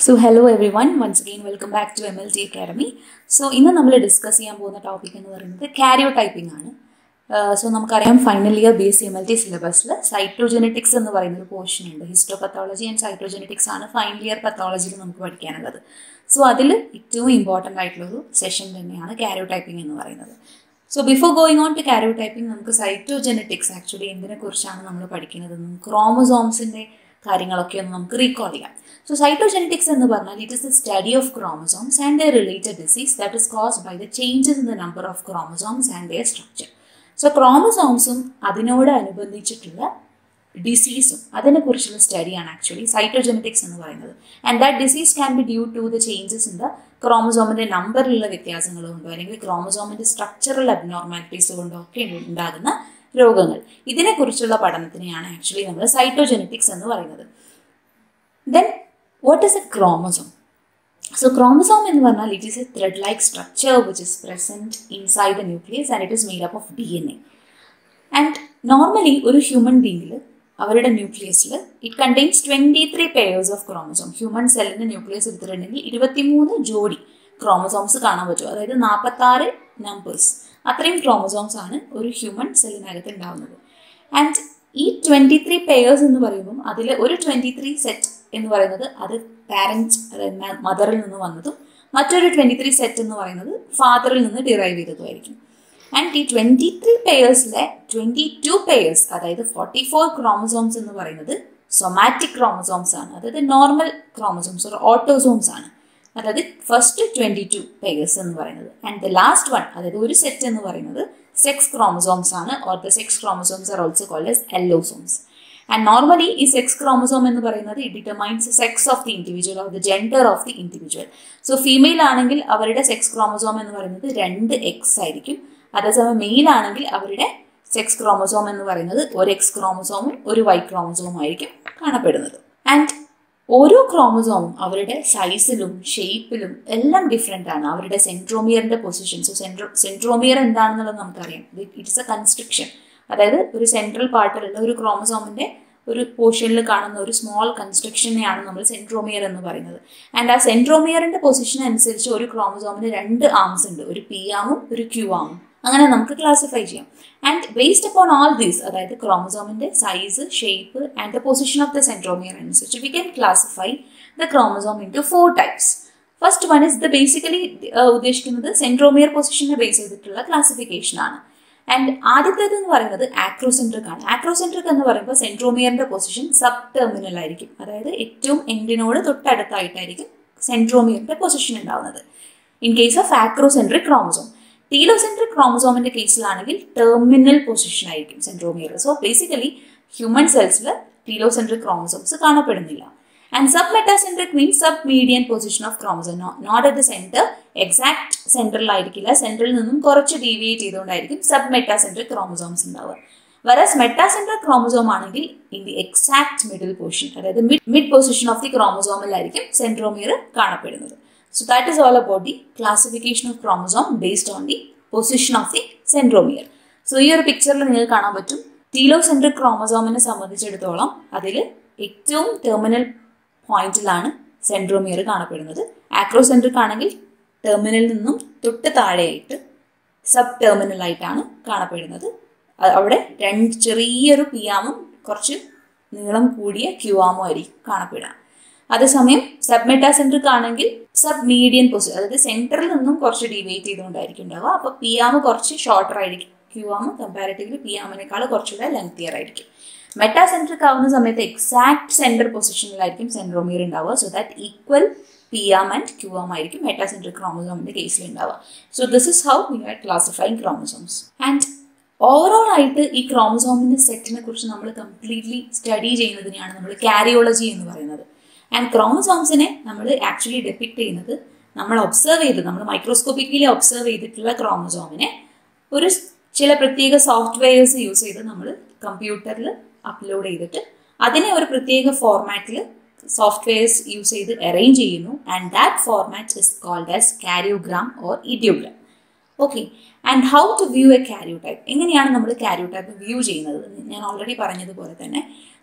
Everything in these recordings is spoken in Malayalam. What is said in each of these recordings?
So hello everyone, once again welcome back to MLT Academy. So ഇന്ന് നമ്മൾ ഡിസ്കസ് ചെയ്യാൻ പോകുന്ന ടോപ്പിക് എന്ന് പറയുന്നത് കാരിയോടൈപ്പിംഗ് ആണ്. സോ നമുക്കറിയാം ഫൈനൽ ഇയർ BSc MLT സിലബസിൽ സൈറ്റോജെനറ്റിക്സ് എന്ന് പറയുന്ന ഒരു പോർഷൻ ഉണ്ട്. ഹിസ്റ്റോപത്തോളജി ആൻഡ് സൈറ്റോജെനറ്റിക്സ് ആണ് ഫൈനൽ ഇയർ പത്തോളജിയിൽ നമുക്ക് പഠിക്കാനുള്ളത്. സോ അതിൽ ഏറ്റവും ഇമ്പോർട്ടൻ്റ് ആയിട്ടുള്ളൊരു സെഷൻ തന്നെയാണ് കാരിയോടൈപ്പിംഗ് എന്ന് പറയുന്നത്. So before going on to karyotyping നമുക്ക് സൈറ്റോജെനറ്റിക്സ് ആക്ച്വലി എന്തിനെക്കുറിച്ചാണ് നമ്മൾ പഠിക്കുന്നതെന്നും ക്രോമസോംസിൻ്റെ കാര്യങ്ങളൊക്കെ ഒന്ന് നമുക്ക് റീകോൾ ചെയ്യാം. So cytogenetics എന്ന് പറഞ്ഞാൽ it is the study of chromosomes and their related disease that is caused by the changes in the number of chromosomes and their structure. So chromosomes അതിനോട് അനുബന്ധിച്ചിട്ടുള്ള ഡിസീസും അതിനെക്കുറിച്ചുള്ള സ്റ്റഡിയാണ് ആക്ച്വലി സൈറ്റോജെനറ്റിക്സ് എന്ന് പറയുന്നത്. And that disease can be due to the changes in the ക്രോമസോമിൻ്റെ നമ്പറിലുള്ള വ്യത്യാസങ്ങൾ കൊണ്ടോ അല്ലെങ്കിൽ ക്രോമസോമിൻ്റെ സ്ട്രക്ചറൽ അബ്നോർമാലിറ്റീസ് കൊണ്ടോ ഒക്കെ ഉണ്ടാകുന്ന രോഗങ്ങൾ. ഇതിനെക്കുറിച്ചുള്ള പഠനത്തിനെയാണ് ആക്ച്വലി നമ്മൾ സൈറ്റോജെനറ്റിക്സ് എന്ന് പറയുന്നത്. Then what is a chromosome? So chromosome എന്ന് പറഞ്ഞാൽ it is a thread-like structure which is present inside the nucleus and it is made up of DNA. And normally ഒരു ഹ്യൂമൻ ബീങ്ങിൽ അവരുടെ ന്യൂക്ലിയസിൽ it contains 23 pairs of chromosome. Human സെല്ലിൻ്റെ ന്യൂക്ലിയസ് എടുത്തിട്ടുണ്ടെങ്കിൽ 23 ജോഡി ക്രോമസോംസ് കാണാൻ പറ്റും. അതായത് 46 നമ്പേഴ്സ് അത്രയും ക്രോമസോംസ് ആണ് ഒരു ഹ്യൂമൻ സെല്ലിനകത്ത് ഉണ്ടാവുന്നത്. ആൻഡ് ഈ 23 പെയേഴ്സ് എന്ന് പറയുമ്പം അതിൽ ഒരു 23 സെറ്റ് എന്ന് പറയുന്നത് അത് പാരൻറ്റ് അതായത് മദറിൽ നിന്ന് വന്നതും മറ്റൊരു 23 സെറ്റ് എന്ന് പറയുന്നത് ഫാദറിൽ നിന്ന് ഡിറൈവ് ചെയ്തതുമായിരിക്കും. ആൻഡ് ഈ 23 പെയേഴ്സിലെ 22 പെയേഴ്സ് അതായത് 44 ക്രോമസോംസ് എന്ന് പറയുന്നത് സൊമാറ്റിക് ക്രോമസോംസ് ആണ്. അതായത് നോർമൽ ക്രോമസോംസ് ഒരു ഓട്ടോസോംസ് ആണ്. അതായത് ഫസ്റ്റ് 22 പെയേഴ്സ് എന്ന് പറയുന്നത്. ആൻഡ് ദ ലാസ്റ്റ് വൺ അതായത് ഒരു സെറ്റ് എന്ന് പറയുന്നത് സെക്സ് ക്രോമസോംസ് ആണ്. Or the sex chromosomes are also called as allosomes. And normally ഈ സെക്സ് ക്രോമസോം എന്ന് പറയുന്നത് it determines sex of the individual or the gender of the individual. So female ആണെങ്കിൽ അവരുടെ സെക്സ് ക്രോമസോം എന്ന് പറയുന്നത് 2X ആയിരിക്കും. അതേസമയം മെയിൽ ആണെങ്കിൽ അവരുടെ സെക്സ് ക്രോമസോം എന്ന് പറയുന്നത് ഒരു X ക്രോമസോമും ഒരു Y ക്രോമസോമും ആയിരിക്കും കാണപ്പെടുന്നത്. ആൻഡ് ഓരോ ക്രോമസോമും അവരുടെ സൈസിലും ഷേപ്പിലും എല്ലാം ഡിഫറെൻ്റ് ആണ്. അവരുടെ സെൻട്രോമിയറിൻ്റെ പൊസിഷൻ. സോ സെൻട്രോമിയർ എന്താണെന്നുള്ളത് നമുക്കറിയാം. It is A constriction. അതായത് ഒരു സെൻട്രൽ പാർട്ടിലുള്ള ഒരു ക്രോമസോമിൻ്റെ ഒരു പോർഷനിൽ കാണുന്ന ഒരു സ്മോൾ കൺസ്ട്രക്ഷനെയാണ് നമ്മൾ സെൻട്രോമിയർ എന്ന് പറയുന്നത്. ആൻഡ് ആ സെൻട്രോമിയറിൻ്റെ പൊസിഷൻ അനുസരിച്ച് ഒരു ക്രോമസോമിന് 2 ആംസ് ഉണ്ട്. ഒരു P ആമും ഒരു Q ആമും. അങ്ങനെ നമുക്ക് ക്ലാസിഫൈ ചെയ്യാം. And based upon all these അതായത് ക്രോമസോമിൻ്റെ size shape and the position of the centromere അനുസരിച്ച് we can classify the chromosome into 4 types. First one is the basically ഉദ്ദേശിക്കുന്നത് സെൻട്രോമിയർ പൊസിഷനെ ബേസ് ചെയ്തിട്ടുള്ള ക്ലാസിഫിക്കേഷൻ ആണ്. ആൻഡ് ആദ്യത്തേത് എന്ന് പറയുന്നത് ആക്രോസെൻട്രിക് ആണ്. ആക്രോസെൻട്രിക് എന്ന് പറയുമ്പോൾ സെൻട്രോമിയറിൻ്റെ പൊസിഷൻ സബ് ടെർമിനൽ ആയിരിക്കും. അതായത് ഏറ്റവും എൻഡിനോട് തൊട്ടടുത്തായിട്ടായിരിക്കും സെൻട്രോമിയറിൻ്റെ പൊസിഷൻ ഉണ്ടാവുന്നത് in case of acrocentric chromosome. Telocentric ക്രോമസോമിൻ്റെ കേസിലാണെങ്കിൽ ടെർമിനൽ പൊസിഷൻ ആയിരിക്കും സെൻട്രോമിയർ. സോ ബേസിക്കലി ഹ്യൂമൻ സെൽസിൽ ടീലോസെൻട്രിക് ക്രോമസോംസ് കാണപ്പെടുന്നില്ല. And submetacentric means submedian position of chromosome, not at the centre, exact സെൻറ്ററിലായിരിക്കില്ല, സെൻറ്ററിൽ നിന്നും കുറച്ച് ഡീവിയേറ്റ് ചെയ്തുകൊണ്ടായിരിക്കും സബ് മെറ്റാസെൻട്രിക് ക്രോമസോംസ് ഉണ്ടാവുക. വരാസ് മെറ്റാസെൻട്രിക് ക്രോമസോം ആണെങ്കിൽ in the exact middle position അതായത് മിഡ് പൊസിഷൻ ഓഫ് ദി ക്രോമസോമിലായിരിക്കും സെൻട്രോമിയർ കാണപ്പെടുന്നത്. So that is all about the classification of chromosome based on the position of the centromere. So ഈ ഒരു പിക്ചറിൽ നിങ്ങൾക്ക് കാണാൻ പറ്റും ടീലോസെൻട്രിക് ക്രോമസോമിനെ സംബന്ധിച്ചിടത്തോളം അതിൽ ഏറ്റവും ടെർമിനൽ പോയിന്റിലാണ് സെൻട്രോമിയർ കാണപ്പെടുന്നത്. ആക്രോസെൻട്രിക് ആണെങ്കിൽ ടെർമിനലിൽ നിന്നും തൊട്ട് താഴെയായിട്ട് സബ് ടെർമിനലായിട്ടാണ് കാണപ്പെടുന്നത്. അവിടെ ചെറിയൊരു P ആമും കുറച്ച് നീളം കൂടിയ Q ആമും ആയിരിക്കും കാണപ്പെടുക. അതേസമയം സബ് മെറ്റാസെൻട്രിക് ആണെങ്കിൽ സബ് മീഡിയൻ പൊസിഷൻ അതായത് സെൻറ്ററിൽ നിന്നും കുറച്ച് ഡീവിയേറ്റ് ചെയ്തുകൊണ്ടായിരിക്കും ഉണ്ടാവുക. അപ്പോൾ P ആം കുറച്ച് ഷോർട്ടർ ആയിരിക്കും, Q ആം കമ്പാരിറ്റീവ്ലി P ആമിനേക്കാൾ കുറച്ചുകൂടെ ലെങ്തിയർ ആയിരിക്കും. മെറ്റാസെൻട്രിക് ആവുന്ന സമയത്ത് എക്സാക്ട് സെൻറ്റർ പൊസിഷനിലായിരിക്കും സെൻട്രോമിയർ ഉണ്ടാവുക. So that equal P arm and Q arm ആയിരിക്കും മെറ്റാസെൻട്രിക് ക്രോമസോമിൻ്റെ കേസിൽ ഉണ്ടാവുക. So this is how we are classifying chromosomes. And overall ആയിട്ട് ഈ ക്രോമസോമിൻ്റെ സെറ്റിനെ കുറിച്ച് നമ്മൾ കംപ്ലീറ്റ്ലി സ്റ്റഡി ചെയ്യുന്നതിനെയാണ് നമ്മൾ കാരിയോളജി എന്ന് പറയുന്നത്. ആൻഡ് ക്രോമസോംസിനെ നമ്മൾ ആക്ച്വലി ഡെപ്പിക്ട് ചെയ്യുന്നത് നമ്മൾ മൈക്രോസ്കോപ്പിക്കലി ഒബ്സർവ് ചെയ്തിട്ടുള്ള ക്രോമസോമിനെ ഒരു ചില പ്രത്യേക സോഫ്റ്റ്വെയർസ് യൂസ് ചെയ്ത് നമ്മൾ കമ്പ്യൂട്ടറിൽ അപ്ലോഡ് ചെയ്തിട്ട് അതിനെ ഒരു പ്രത്യേക ഫോർമാറ്റിൽ സോഫ്റ്റ്വെയർസ് യൂസ് ചെയ്ത് അറേഞ്ച് ചെയ്യുന്നു. And that format is called as karyogram or idiogram. Okay, and how to view a karyotype. എങ്ങനെയാണ് നമ്മൾ കാരിയോടൈപ്പ് വ്യൂ ചെയ്യുന്നത്? ഞാൻ ഓൾറെഡി പറഞ്ഞതുപോലെ തന്നെ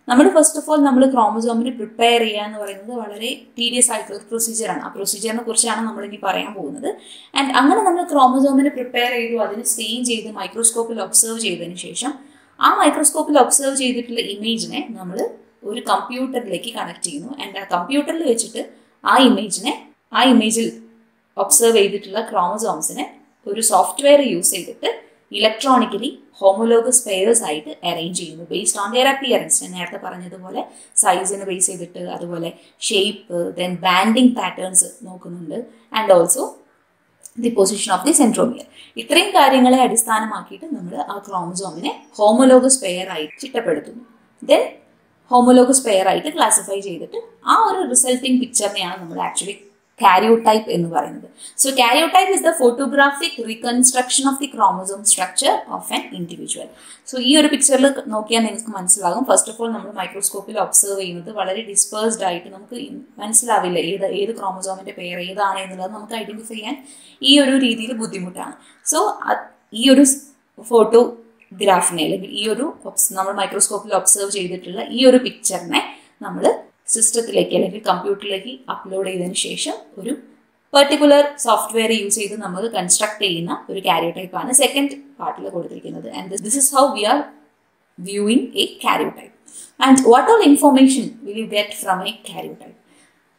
നമ്മൾ ഫസ്റ്റ് ഓഫ് ഓൾ നമ്മൾ ക്രോമസോമിനെ പ്രിപ്പയർ ചെയ്യുക എന്ന് പറയുന്നത് വളരെ ടീഡിയസ് ആയിട്ടുള്ള പ്രൊസീജിയറാണ്. ആ പ്രൊസീജിയറിനെ കുറിച്ചാണ് നമ്മളിനി പറയാൻ പോകുന്നത്. ആൻഡ് അങ്ങനെ നമ്മൾ ക്രോമസോമിനെ പ്രിപ്പയർ ചെയ്തു, അതിന് സ്റ്റെയിൻ ചെയ്ത് മൈക്രോസ്കോപ്പിൽ ഒബ്സർവ് ചെയ്തതിന് ശേഷം ആ മൈക്രോസ്കോപ്പിൽ ഒബ്സർവ് ചെയ്തിട്ടുള്ള ഇമേജിനെ നമ്മൾ ഒരു കമ്പ്യൂട്ടറിലേക്ക് കണക്ട് ചെയ്യുന്നു. ആൻഡ് ആ കമ്പ്യൂട്ടറിൽ വെച്ചിട്ട് ആ ഇമേജിൽ ഒബ്സർവ് ചെയ്തിട്ടുള്ള ക്രോമസോംസിനെ ഒരു സോഫ്റ്റ്വെയർ യൂസ് ചെയ്തിട്ട് ഇലക്ട്രോണിക്കലി ഹോമോലോഗസ് പെയർസ് ആയിട്ട് അറേഞ്ച് ചെയ്യുന്നു ബേസ്ഡ് ഓൺ ദിയർ അപ്പിയറൻസ്. ഞാൻ നേരത്തെ പറഞ്ഞതുപോലെ സൈസിനെ ബേസ് ചെയ്തിട്ട്, അതുപോലെ ഷേപ്പ്, ദെൻ ബാൻഡിങ് പാറ്റേൺസ് നോക്കുന്നുണ്ട്, and also the position of the centromere. ഇത്രയും കാര്യങ്ങളെ അടിസ്ഥാനമാക്കിയിട്ട് നമ്മൾ ആ ക്രോമസോമിനെ ഹോമോലോഗസ് പെയർ ആയിട്ട് ചിട്ടപ്പെടുത്തുന്നു. ദെൻ ഹോമോലോഗസ് പെയർ ആയിട്ട് ക്ലാസിഫൈ ചെയ്തിട്ട് ആ ഒരു റിസൾട്ടിങ് പിക്ചറിനെയാണ് നമ്മൾ ആക്ച്വലി കാരിയോടൈപ്പ് എന്ന് പറയുന്നത്. So karyotype is the photographic reconstruction of the chromosome structure of an individual. So ഈ ഒരു പിക്ചറിൽ നോക്കിയാൽ നിങ്ങൾക്ക് മനസ്സിലാകും. ഫസ്റ്റ് ഓഫ് ഓൾ നമ്മൾ മൈക്രോസ്കോപ്പിൽ ഒബ്സർവ് ചെയ്യുന്നത് വളരെ ഡിസ്പേഴ്സ്ഡ് ആയിട്ട് നമുക്ക് മനസ്സിലാവില്ല ഏത് ക്രോമസോമിന്റെ പേര് ഏതാണ് എന്നുള്ളത് നമുക്ക് ഐഡന്റിഫൈ ചെയ്യാൻ ഈ ഒരു രീതിയിൽ ബുദ്ധിമുട്ടാണ്. സോ ഈ ഒരു ഫോട്ടോഗ്രാഫിനെ അല്ലെങ്കിൽ ഈ ഒരു നമ്മൾ മൈക്രോസ്കോപ്പിൽ ഒബ്സർവ് ചെയ്തിട്ടുള്ള ഈ ഒരു പിക്ചറിനെ നമ്മൾ സിസ്റ്റത്തിലേക്ക് അല്ലെങ്കിൽ കമ്പ്യൂട്ടറിലേക്ക് അപ്ലോഡ് ചെയ്തതിന് ശേഷം ഒരു പെർട്ടിക്കുലർ സോഫ്റ്റ്വെയർ യൂസ് ചെയ്ത് നമ്മൾ കൺസ്ട്രക്ട് ചെയ്യുന്ന ഒരു കാരിയോടൈപ്പാണ് സെക്കൻഡ് പാർട്ടിൽ കൊടുത്തിരിക്കുന്നത്. And this is how we are viewing a karyotype. And what all information will you get from a karyotype?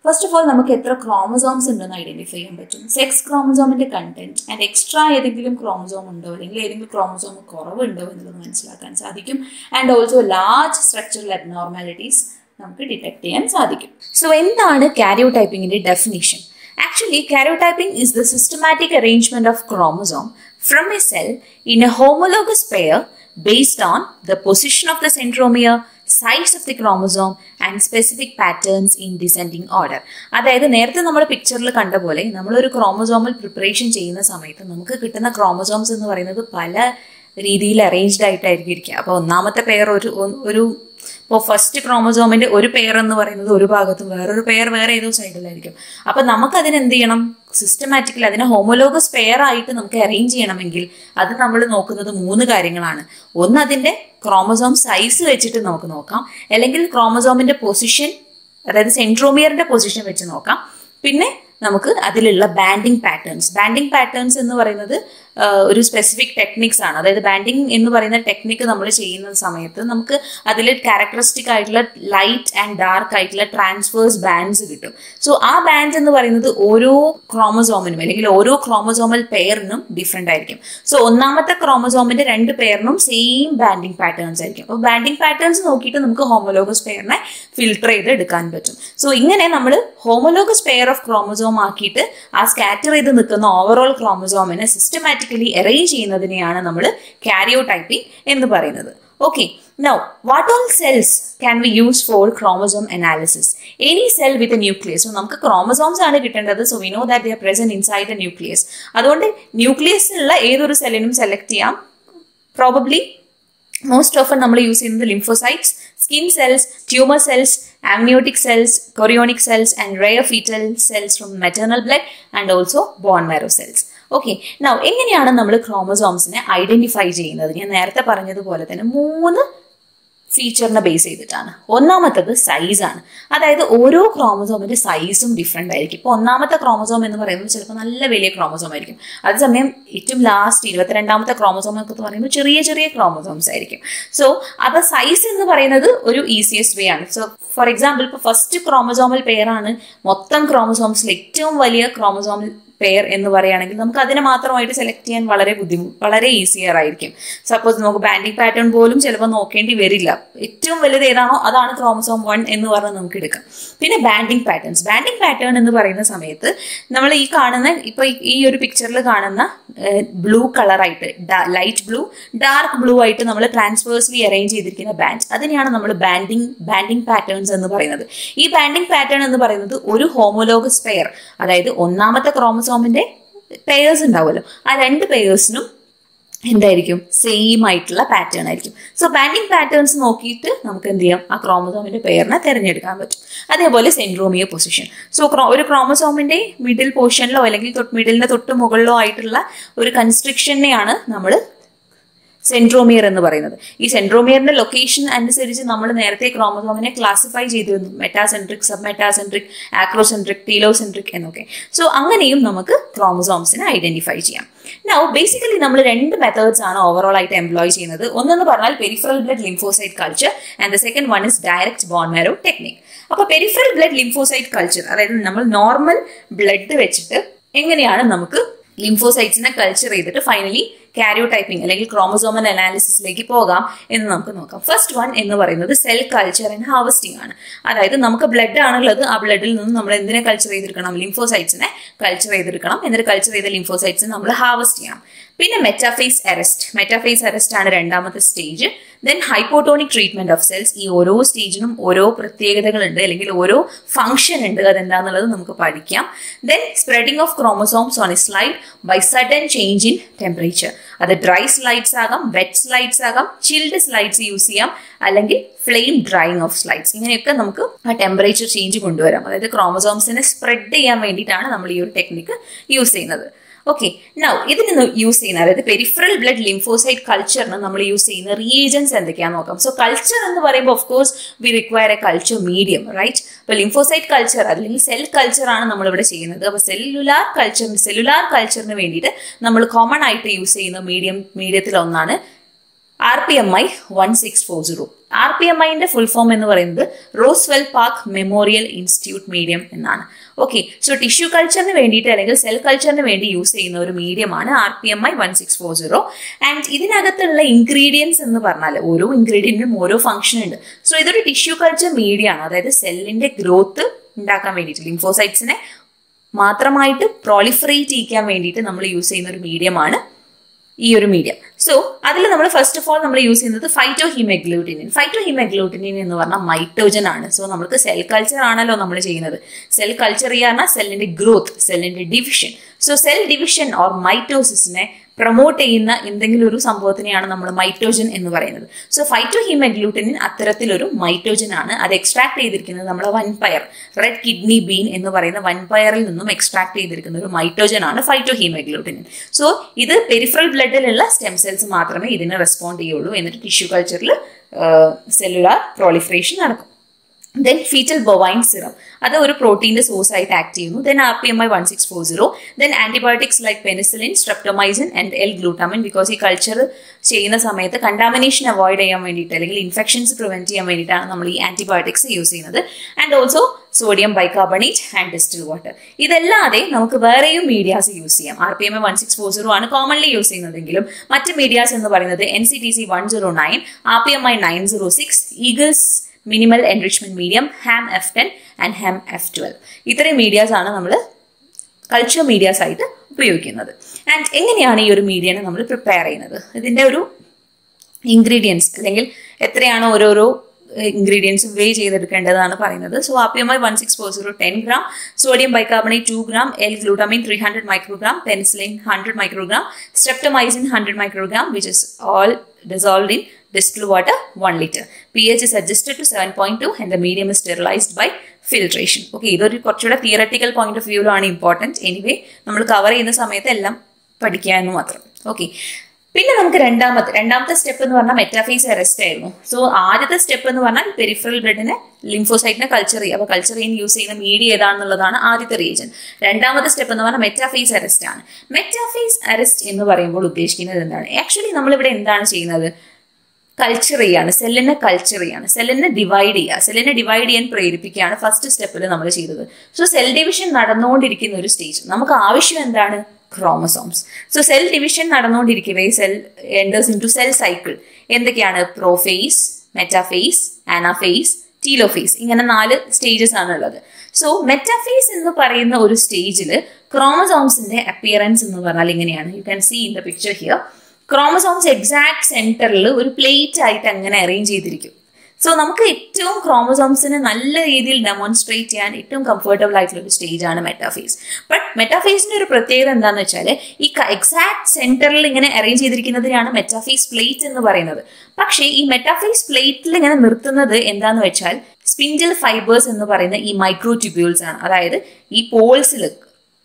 First of all നമുക്ക് എത്ര ക്രോമസോംസ് ഉണ്ടെന്ന് ഐഡന്റിഫൈ ചെയ്യാൻ പറ്റും, സെക്സ് ക്രോമസോമിന്റെ കണ്ടന്റ്, ആൻഡ് എക്സ്ട്രാ ഏതെങ്കിലും ക്രോമസോം ഉണ്ടോ അല്ലെങ്കിൽ ഏതെങ്കിലും ക്രോമസോം കുറവുണ്ടോ എന്നുള്ളത് മനസ്സിലാക്കാൻ സാധിക്കും. And also large structural abnormalities നമുക്ക് ഡിറ്റക്ട് ചെയ്യാൻ സാധിക്കും. സോ എന്താണ് കാരിയോടൈപ്പിംഗിന്റെ definition? Actually, karyotyping is the systematic arrangement of chromosome from a cell in a homologous pair based on the position of the centromere, size of the chromosome and specific patterns in descending order. അതായത് നേരത്തെ നമ്മൾ പിക്ചറിൽ കണ്ട പോലെ നമ്മളൊരു ക്രോമസോമൽ പ്രിപ്പറേഷൻ ചെയ്യുന്ന സമയത്ത് നമുക്ക് കിട്ടുന്ന ക്രോമസോംസ് എന്ന് പറയുന്നത് പല രീതിയിൽ അറേഞ്ച്ഡ് ആയിട്ടായിരിക്കും ഇരിക്കുക. അപ്പോൾ ഒന്നാമത്തെ പെയർ ഒരു ഇപ്പോൾ ഫസ്റ്റ് ക്രോമസോമിന്റെ ഒരു പെയർ എന്ന് പറയുന്നത് ഒരു ഭാഗത്തും വേറൊരു പെയർ വേറെ ഏതോ സൈഡിലായിരിക്കും. അപ്പം നമുക്കതിന് എന്ത് ചെയ്യണം? സിസ്റ്റമാറ്റിക്കലി അതിനെ ഹോമോലോഗസ് പെയർ ആയിട്ട് നമുക്ക് അറേഞ്ച് ചെയ്യണമെങ്കിൽ അത് നമ്മൾ നോക്കുന്നത് 3 കാര്യങ്ങളാണ്. ഒന്ന് അതിൻ്റെ ക്രോമസോം സൈസ് വെച്ചിട്ട് നമുക്ക് നോക്കാം, അല്ലെങ്കിൽ ക്രോമസോമിന്റെ പൊസിഷൻ അതായത് സെൻട്രോമിയറിന്റെ പൊസിഷൻ വെച്ച് നോക്കാം. പിന്നെ നമുക്ക് അതിലുള്ള ബാൻഡിങ് പാറ്റേൺസ് എന്ന് പറയുന്നത് ഒരു സ്പെസിഫിക് ടെക്നിക്സ് ആണ്. അതായത് ബാൻഡിങ് എന്ന് പറയുന്ന ടെക്നിക്ക് നമ്മൾ ചെയ്യുന്ന സമയത്ത് നമുക്ക് അതിൽ ക്യാരക്ടറിസ്റ്റിക് ആയിട്ടുള്ള ലൈറ്റ് ആൻഡ് ഡാർക്ക് ആയിട്ടുള്ള ട്രാൻസ്വേഴ്സ് ബാൻഡ്സ് കിട്ടും. സോ ആ ബാൻഡ്സ് എന്ന് പറയുന്നത് ഓരോ ക്രോമസോമിനും അല്ലെങ്കിൽ ഓരോ ക്രോമസോമൽ പെയറിനും ഡിഫറെൻ്റ് ആയിരിക്കും. സോ ഒന്നാമത്തെ ക്രോമസോമിന്റെ 2 പെയറിനും സെയിം ബാൻഡിങ് പാറ്റേൺസ് ആയിരിക്കും. അപ്പോൾ ബാൻഡിങ് പാറ്റേൺസ് നോക്കിയിട്ട് നമുക്ക് ഹോമോലോഗസ് പെയറിനെ ഫിൽട്ടർ ചെയ്ത് എടുക്കാൻ പറ്റും. സോ ഇങ്ങനെ നമ്മൾ ഹോമോലോഗസ് പെയർ ഓഫ് ക്രോമസോം ആക്കിയിട്ട് ആ സ്കാറ്റർ ചെയ്ത് നിൽക്കുന്ന ഓവറോൾ ക്രോമസോമിനെ സിസ്റ്റമാറ്റിക്കലി അറേഞ്ച് ചെയ്യുന്നതിനെയാണ് നമ്മൾ കാരിയോടൈപ്പിംഗ് എന്ന് പറയുന്നത്. Okay, now what all cells can we use for chromosome analysis? Any cell with a nucleus. So നമുക്ക് chromosomes ആണ് കിട്ടേണ്ടത്. So we know that they are present inside the nucleus. അതുകൊണ്ട് ന്യൂക്ലിയസിലുള്ള ഏതൊരു സെല്ലിനും സെലക്ട് ചെയ്യാം. പ്രോബബ്ലി മോസ്റ്റ് ഓഫൺ നമ്മൾ യൂസ് ചെയ്യുന്നത് lymphocytes, skin cells, tumour cells, amniotic cells, chorionic cells and rare fetal cells from maternal blood and also bone marrow cells. Okay, now എങ്ങനെയാണ് നമ്മൾ ക്രോമസോംസിനെ ഐഡന്റിഫൈ ചെയ്യുന്നത്? ഞാൻ നേരത്തെ പറഞ്ഞതുപോലെ തന്നെ 3 ഫീച്ചറിനെ ബേസ് ചെയ്തിട്ടാണ്. ഒന്നാമത്തത് സൈസാണ്. അതായത് ഓരോ ക്രോമസോമിന്റെ സൈസും ഡിഫറെൻ്റ് ആയിരിക്കും. ഇപ്പോൾ ഒന്നാമത്തെ ക്രോമസോം എന്ന് പറയുന്നത് ചിലപ്പോൾ നല്ല വലിയ ക്രോമസോം ആയിരിക്കും. അതേസമയം ഏറ്റവും ലാസ്റ്റ് 22ാമത്തെ ക്രോമസോം എന്നൊക്കെ പറയുമ്പോൾ ചെറിയ ചെറിയ ക്രോമസോംസ് ആയിരിക്കും. സോ അത് സൈസ് എന്ന് പറയുന്നത് ഒരു ഈസിയസ്റ്റ് വേ ആണ്. സോ ഫോർ എക്സാമ്പിൾ ഇപ്പോൾ ഫസ്റ്റ് ക്രോമസോമൽ പെയറാണ് മൊത്തം ക്രോമസോംസിൽ ഏറ്റവും വലിയ ക്രോമസോമൽ പെയർ എന്ന് പറയുകയാണെങ്കിൽ നമുക്ക് അതിനെ മാത്രമായിട്ട് സെലക്ട് ചെയ്യാൻ വളരെ ഈസിയർ ആയിരിക്കും. സപ്പോസ് നമുക്ക് ബാൻഡിങ് പാറ്റേൺ പോലും ചിലപ്പോൾ നോക്കേണ്ടി വരില്ല. ഏറ്റവും വലുത് ഏതാണോ അതാണ് ക്രോമസോം 1 എന്ന് പറഞ്ഞ് നമുക്ക് എടുക്കാം. പിന്നെ ബാൻഡിങ് പാറ്റേൺ എന്ന് പറയുന്ന സമയത്ത് നമ്മൾ ഈ കാണുന്ന ഇപ്പോൾ ഈ ഒരു പിക്ചറിൽ കാണുന്ന ബ്ലൂ കളറായിട്ട് ലൈറ്റ് ബ്ലൂ, ഡാർക്ക് ബ്ലൂ ആയിട്ട് നമ്മൾ ട്രാൻസ്വേഴ്സ്ലി അറേഞ്ച് ചെയ്തിരിക്കുന്ന ബാൻഡ്, അതിനെയാണ് നമ്മൾ ബാൻഡിങ് പാറ്റേൺസ് എന്ന് പറയുന്നത്. ഈ ബാൻഡിങ് പാറ്റേൺ എന്ന് പറയുന്നത് ഒരു ഹോമോലോഗസ് പെയർ, അതായത് ഒന്നാമത്തെ ക്രോമസോമിന്റെ പെയേഴ്സ് ഉണ്ടാവുമല്ലോ, ആ 2 പെയേഴ്സിനും എന്തായിരിക്കും? സെയിം ആയിട്ടുള്ള പാറ്റേൺ ആയിരിക്കും. സോ ബാൻഡിങ് പാറ്റേൺസ് നോക്കിയിട്ട് നമുക്ക് എന്ത് ചെയ്യാം? ആ ക്രോമസോമിന്റെ പെയറിനെ തിരഞ്ഞെടുക്കാൻ പറ്റും. അതേപോലെ സെൻട്രോമിയർ പൊസിഷൻ. സോ ഒരു ക്രോമസോമിന്റെ മിഡിൽ പോർഷനിലോ അല്ലെങ്കിൽ മിഡിലിന്റെ തൊട്ട് മുകളിലോ ആയിട്ടുള്ള ഒരു കൺസ്ട്രിക്ഷനെയാണ് നമ്മൾ സെൻട്രോമിയർ എന്ന് പറയുന്നത്. ഈ സെൻട്രോമിയറിന്റെ ലൊക്കേഷൻ അനുസരിച്ച് നമ്മൾ നേരത്തെ ക്രോമസോമിനെ ക്ലാസിഫൈ ചെയ്തിരുന്നു. Metacentric, sub metacentric, acrocentric, telocentric എന്നൊക്കെ. സോ അങ്ങനെയും നമുക്ക് ക്രോമസോംസിനെ ഐഡന്റിഫൈ ചെയ്യാം. നൗ ബേസിക്കലി നമ്മൾ 2 മെത്തേഡ്സ് ആണ് ഓവറോൾ ആയിട്ട് എംപ്ലോയ് ചെയ്യുന്നത്. ഒന്നെന്ന് പറഞ്ഞാൽ peripheral blood lymphocyte culture and the second one is direct bone marrow technique. അപ്പോൾ പെരിഫറൽ ബ്ലഡ് ലിംഫോസൈറ്റ് കൾച്ചർ, അതായത് നമ്മൾ നോർമൽ ബ്ലഡ് വെച്ചിട്ട് എങ്ങനെയാണ് നമുക്ക് ലിംഫോസൈറ്റ്സിനെ കൾച്ചർ ചെയ്തിട്ട് ഫൈനലി കാരിയോടൈപ്പിംഗ് അല്ലെങ്കിൽ ക്രോമസോമൽ അനാലിസിസിലേക്ക് പോകാം എന്ന് നമുക്ക് നോക്കാം. ഫസ്റ്റ് വൺ എന്ന് പറയുന്നത് സെൽ കൾച്ചർ ആൻഡ് ഹാർവസ്റ്റിംഗ് ആണ്. അതായത് നമുക്ക് ബ്ലഡ് ആണുള്ളത്, ആ ബ്ലഡിൽ നിന്ന് നമ്മൾ എന്തിനെ കൾച്ചർ ചെയ്തെടുക്കണം? ലിംഫോസൈറ്റ്സിനെ കൾച്ചർ ചെയ്തെടുക്കണം. എന്നിട്ട് കൾച്ചർ ചെയ്ത ലിംഫോസൈറ്റ്സിനെ നമ്മൾ ഹാർവസ്റ്റ് ചെയ്യണം. പിന്നെ മെറ്റാഫേസ് അറസ്റ്റ്. മെറ്റാഫേസ് അറസ്റ്റ് ആണ് രണ്ടാമത്തെ stage. Then hypotonic treatment of cells. ഈ ഓരോ സ്റ്റേജിനും ഓരോ പ്രത്യേകതകളുണ്ട് അല്ലെങ്കിൽ ഓരോ ഫംഗ്ഷൻ ഉണ്ട്. അതെന്താന്നുള്ളത് നമുക്ക് പഠിക്കാം. Then spreading of chromosomes on a slide by sudden change in temperature. അത് ഡ്രൈ സ്ലൈഡ്സ് ആകാം, വെറ്റ് സ്ലൈഡ്സ് ആകാം, ചിൽഡ് സ്ലൈഡ്സ് യൂസ് ചെയ്യാം, അല്ലെങ്കിൽ ഫ്ലെയിം ഡ്രൈയിങ് ഓഫ് സ്ലൈഡ്സ്. ഇങ്ങനെയൊക്കെ നമുക്ക് ആ ടെമ്പറേച്ചർ ചേഞ്ച് കൊണ്ടുവരാം. അതായത് ക്രോമസോംസിനെ സ്പ്രെഡ് ചെയ്യാൻ വേണ്ടിയിട്ടാണ് നമ്മൾ ഈ ഒരു ടെക്നിക്ക് യൂസ് ചെയ്യുന്നത്. ഓക്കെ, നൗ ഇതിന് യൂസ് ചെയ്യുന്ന, അതായത് പെരിഫറൽ ബ്ലഡ് ലിംഫോസൈറ്റ് കൾച്ചറിന് നമ്മൾ യൂസ് ചെയ്യുന്ന റിയേജൻസ് എന്തൊക്കെയാണെന്ന് നോക്കാം. സോ കൾച്ചർ എന്ന് പറയുമ്പോൾ of course we require a culture medium, right? അപ്പോൾ ലിംഫോസൈറ്റ് കൾച്ചർ അല്ലെങ്കിൽ സെൽ കൾച്ചർ ആണ് നമ്മളിവിടെ ചെയ്യുന്നത്. അപ്പോൾ സെല്ലുലാർ കൾച്ചറിന് വേണ്ടിയിട്ട് നമ്മൾ കോമൺ ആയിട്ട് യൂസ് ചെയ്യുന്ന മീഡിയത്തിൽ ഒന്നാണ് RPMI 1640. RPMIന്റെ ഫുൾ ഫോം എന്ന് പറയുന്നത് Roswell park memorial institute medium എന്നാണ്. ഓക്കെ, സോ ടിഷ്യൂ കൾച്ചറിന് വേണ്ടിയിട്ട് അല്ലെങ്കിൽ സെൽ കൾച്ചറിന് വേണ്ടി യൂസ് ചെയ്യുന്ന ഒരു മീഡിയമാണ് RPMI 1640. ആൻഡ് ഇതിനകത്തുള്ള ഇൻഗ്രീഡിയൻസ് എന്ന് പറഞ്ഞാൽ ഓരോ ഇൻഗ്രീഡിയൻറ്റിനും ഓരോ ഫംഗ്ഷൻ ഉണ്ട്. സോ ഇതൊരു ടിഷ്യൂ കൾച്ചർ മീഡിയം ആണ്. അതായത് സെല്ലിന്റെ ഗ്രോത്ത് ഉണ്ടാക്കാൻ വേണ്ടിയിട്ട്, ലിംഫോസൈറ്റ്സിനെ മാത്രമായിട്ട് പ്രോളിഫറേറ്റ് ചെയ്യിക്കാൻ വേണ്ടിയിട്ട് നമ്മൾ യൂസ് ചെയ്യുന്ന ഒരു മീഡിയമാണ് ഈ ഒരു മീഡിയം. സോ അതിൽ നമ്മൾ ഫസ്റ്റ് ഓഫ് ഓൾ നമ്മൾ യൂസ് ചെയ്യുന്നത് ഫൈറ്റോഹിമെഗ്ലൂട്ടിനിൻ. ഫൈറ്റോഹിമെഗ്ലൂട്ടിനിൻ എന്ന് പറഞ്ഞാൽ മൈറ്റോജൻ ആണ്. സോ നമുക്ക് സെൽ കൾച്ചർ ആണല്ലോ നമ്മൾ ചെയ്യുന്നത്. സെൽ കൾച്ചർ ചെയ്യാൻ സെല്ലിന്റെ ഗ്രോത്ത്, സെല്ലിന്റെ division. So cell division or മൈറ്റോസിസിനെ പ്രൊമോട്ട് ചെയ്യുന്ന എന്തെങ്കിലും ഒരു സംഭവത്തിനെയാണ് നമ്മൾ മൈറ്റോജൻ എന്ന് പറയുന്നത്. സോ ഫൈറ്റോഹിമെഗ്ലൂട്ടിനിൻ അത്തരത്തിലൊരു മൈറ്റോജൻ ആണ്. അത് എക്സ്ട്രാക്ട് ചെയ്തിരിക്കുന്നത് നമ്മളെ വൻപയർ, റെഡ് കിഡ്നി ബീൻ എന്ന് പറയുന്ന വൻപയറിൽ നിന്നും എക്സ്ട്രാക്ട് ചെയ്തിരിക്കുന്ന ഒരു മൈറ്റോജൻ ആണ് ഫൈറ്റോഹിമെഗ്ലൂട്ടിനിൻ. സോ ഇത് പെരിഫറൽ ബ്ലഡിലുള്ള സ്റ്റെം സെൽസ് മാത്രമേ ഇതിന് റെസ്പോണ്ട് ചെയ്യുള്ളൂ. എന്നിട്ട് ടിഷ്യൂ കൾച്ചറിൽ സെല്ലുലാർ പ്രോളിഫറേഷൻ നടക്കും. ദെൻ ഫീറ്റൽ ബൊവൈൻ സിറം, അത് ഒരു പ്രോട്ടീൻ്റെ സോഴ്സ് ആയിട്ട് ആക്ട് ചെയ്യുന്നു. Then RPMI 1640. Then antibiotics like penicillin, streptomycin and L glutamine. Because ഈ കൾച്ചർ ചെയ്യുന്ന സമയത്ത് കണ്ടാമിനേഷൻ അവോയ്ഡ് ചെയ്യാൻ വേണ്ടിയിട്ട് അല്ലെങ്കിൽ ഇൻഫെക്ഷൻസ് പ്രിവെന്റ് ചെയ്യാൻ വേണ്ടിയിട്ടാണ് നമ്മൾ ഈ ആന്റിബയോട്ടിക്സ് യൂസ് ചെയ്യുന്നത്. And also sodium bicarbonate and distil water. ഇതല്ലാതെ നമുക്ക് വേറെയും മീഡിയാസ് യൂസ് ചെയ്യാം. RPMI 1640 ആണ് കോമൺലി യൂസ് ചെയ്യുന്നതെങ്കിലും മറ്റ് മീഡിയാസ് എന്ന് പറയുന്നത് NCTC 109, RPMI 906, Eagles minimal enrichment medium, HAM F10 and HAM F12. ഇത്രയും മീഡിയാസ് ആണ് നമ്മൾ കൾച്ചർ മീഡിയാസ് ആയിട്ട് ഉപയോഗിക്കുന്നത്. ആൻഡ് എങ്ങനെയാണ് ഈ ഒരു മീഡിയനെ നമ്മൾ പ്രിപ്പയർ ചെയ്യുന്നത്? ഇതിൻ്റെ ഒരു ഇൻഗ്രീഡിയൻസ് അല്ലെങ്കിൽ എത്രയാണ് ഓരോരോ ഇൻഗ്രീഡിയൻസ് വേ ചെയ്തെടുക്കേണ്ടതാണ് പറയുന്നത്. So RPMI 1640 10 gram, sodium bicarbonate 2 gram, L-glutamine 300 microgram, penicillin 100 microgram, streptomycin 100 microgram, which is all dissolved in distilled water 1 liter. pH is adjusted to 7.2 and the medium is sterilized by filtration. Okay, ഇതൊരു കുറച്ചുകൂടെ തിയററ്റിക്കൽ പോയിന്റ് ഓഫ് വ്യൂവിലാണ് ഇമ്പോർട്ടൻറ്റ്. എനിവേ നമ്മൾ കവർ ചെയ്യുന്ന സമയത്ത് എല്ലാം പഠിക്കാമെന്ന് മാത്രം. ഓക്കെ, പിന്നെ നമുക്ക് രണ്ടാമത്തെ സ്റ്റെപ്പ് എന്ന് പറഞ്ഞാൽ മെറ്റാഫേസ് അറസ്റ്റ് ആയിരുന്നു. സോ ആദ്യത്തെ സ്റ്റെപ്പ് എന്ന് പറഞ്ഞാൽ പെരിഫറൽ ബ്ലഡിനെ ലിംഫോസൈറ്റിനെ കൾച്ചർ ചെയ്യുക. അപ്പോൾ കൾച്ചർ ചെയ്യാൻ യൂസ് ചെയ്യുന്ന മീഡിയ ഏതാണെന്നുള്ളതാണ് ആദ്യത്തെ റീജൻ. രണ്ടാമത്തെ സ്റ്റെപ്പ് എന്ന് പറഞ്ഞാൽ മെറ്റാഫേസ് അറസ്റ്റ് ആണ്. മെറ്റാഫേസ് അറസ്റ്റ് എന്ന് പറയുമ്പോൾ ഉദ്ദേശിക്കുന്നത് എന്താണ്? ആക്ച്വലി നമ്മളിവിടെ എന്താണ് ചെയ്യുന്നത്? കൾച്ചർ ചെയ്യാണ്, സെല്ലിനെ കൾച്ചർ ചെയ്യാണ്, സെല്ലിനെ ഡിവൈഡ് ചെയ്യുക, സെല്ലിനെ ഡിവൈഡ് ചെയ്യാൻ പ്രേരിപ്പിക്കുകയാണ് ഫസ്റ്റ് സ്റ്റെപ്പിൽ നമ്മൾ ചെയ്തത്. സോ സെൽ ഡിവിഷൻ നടന്നുകൊണ്ടിരിക്കുന്ന ഒരു സ്റ്റേജ്. നമുക്ക് ആവശ്യം എന്താണ്? ക്രോമസോംസ്. സോ സെൽ ഡിവിഷൻ നടന്നുകൊണ്ടിരിക്കവേ cell enters into cell cycle. എന്തൊക്കെയാണ്? Prophase, metaphase, anaphase, telophase. ഇങ്ങനെ 4 സ്റ്റേജസ് ആണ് ഉള്ളത്. സോ മെറ്റാഫേസ് എന്ന് പറയുന്ന ഒരു സ്റ്റേജിൽ ക്രോമസോംസിന്റെ അപ്പിയറൻസ് എന്ന് പറഞ്ഞാൽ ഇങ്ങനെയാണ്. You can see in the picture here. Chromosomes exact സെന്ററിൽ ഒരു പ്ലേറ്റ് ആയിട്ട് അങ്ങനെ അറേഞ്ച് ചെയ്തിരിക്കും. സോ നമുക്ക് ഏറ്റവും ക്രോമസോംസിനെ നല്ല രീതിയിൽ ഡെമോൺസ്ട്രേറ്റ് ചെയ്യാൻ ഏറ്റവും കംഫർട്ടബിൾ ആയിട്ടുള്ള ഒരു സ്റ്റേജ് ആണ് മെറ്റാഫേസ്. ബട്ട് മെറ്റാഫേസിന്റെ ഒരു പ്രത്യേകത എന്താണെന്ന് വെച്ചാൽ ഈ എക്സാക്ട് സെന്ററിൽ ഇങ്ങനെ അറേഞ്ച് ചെയ്തിരിക്കുന്നതിനാണ് മെറ്റാഫേസ് പ്ലേറ്റ് എന്ന് പറയുന്നത്. പക്ഷേ ഈ മെറ്റാഫേസ് പ്ലേറ്റിൽ ഇങ്ങനെ നിർത്തുന്നത് എന്താന്ന് വെച്ചാൽ സ്പിൻഡിൽ ഫൈബേഴ്സ് എന്ന് പറയുന്ന ഈ മൈക്രോ ട്യൂബ്യൂൾസ് ആണ്. അതായത് ഈ പോൾസിൽ,